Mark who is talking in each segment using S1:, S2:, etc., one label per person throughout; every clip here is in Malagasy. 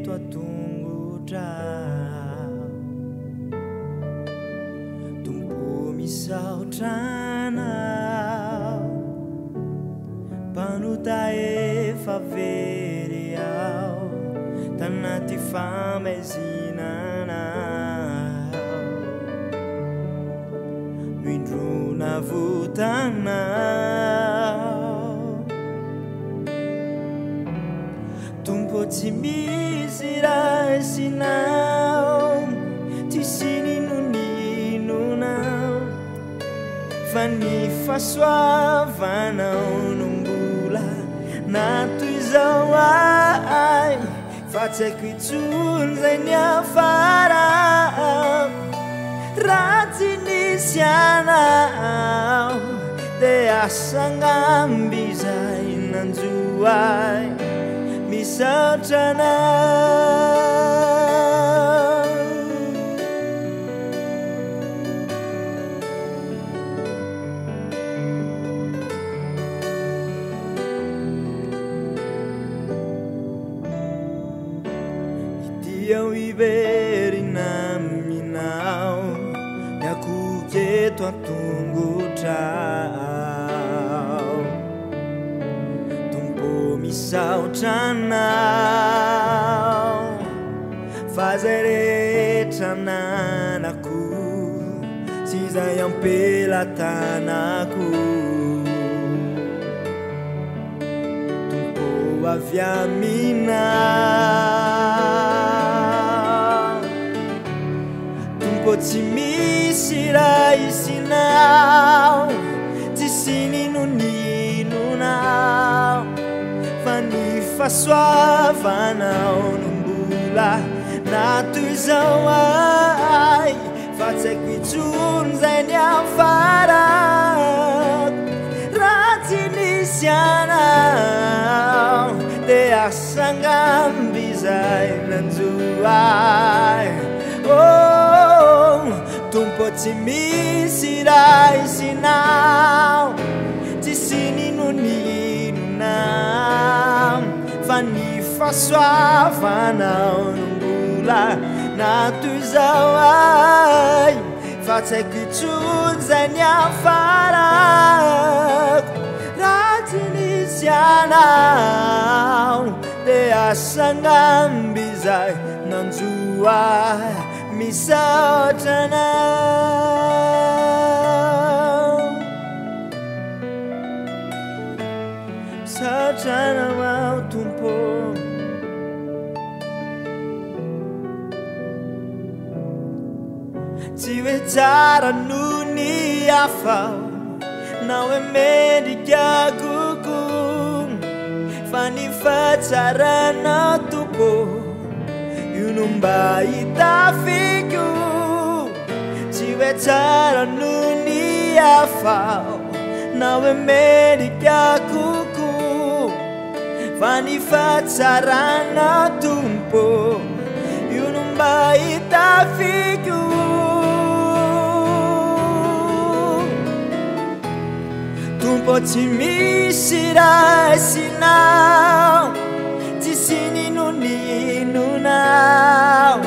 S1: tua tungutra Tumpo misautrana Panuta efa very ao Tanati famezinana Mindruna vutana Tumpo tsy misy raha sinao Tsy sininon'inonao Fa ny fahasoavanao no mbola natoizao ay Fa tsy haiko intsony zay ny afara Raha tsy nisy anao Dia asa ngamby zay nanjoay Misaotrana Itiao iverina minao Niakuke tua tungutrao Tumpo misautrana Fazay rehetra nanako Sy zay ampelatanako Tumpo avy aminao Tumpo tsy misy raha isinao Tsy sininon'inonao Fa ny fahasoavanao no mbola natoizao ay Fa tsy haiko intsony zay ny afara Raha tsy nisy anao Dia asa ngamby zay nanjoay Oh, tumpo tsy misy raha isinao Tsy sininon'inonao Fa ny fahasoavanao no mbola natoizao ay Fa tsy haiko intsony zay ny afarako Raha tsy nisy anao Dia asa ngamby zay nanjoay Misaotrana Misaotrana ao tumpo Tsy hoe tsara noho ny hafa Na hoe mendrika kokoa Fa ny fahatsarana tompo Io no mba hitafiko Tsy hoe tsara noho ny hafa Na hoe mendrika kokoa Fa ny fahatsarana tompo Io no mba hitafiko Tumpo tsy misy raha isinao Tsy sininon'inonao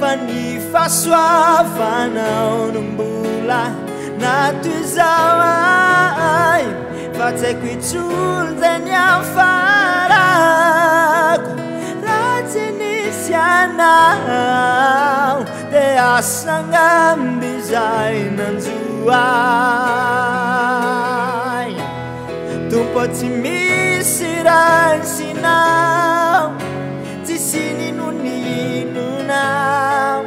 S1: Fa ny fahasoavanao no mbola natoizao ay Fa tsy haiko intsony zay ny afarako Raha tsy nisy anao Dia asa ngamby zay nanjoay Tumpo tsy misy raha isinao Tsy sininon'inonao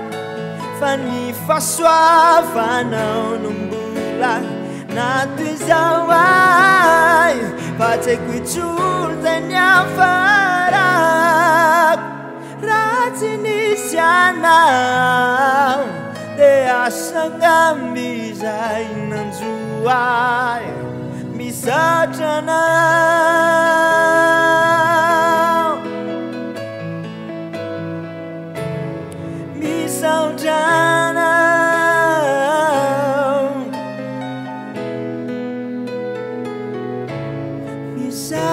S1: Fa ny fahasoavanao no mbola natoizao ay Fa tsy haiko intsony zay ny afarako Raha tsy nisy anao Dia asa ngamby zay nanjoay Misaotrana Misaotrana Misaotrana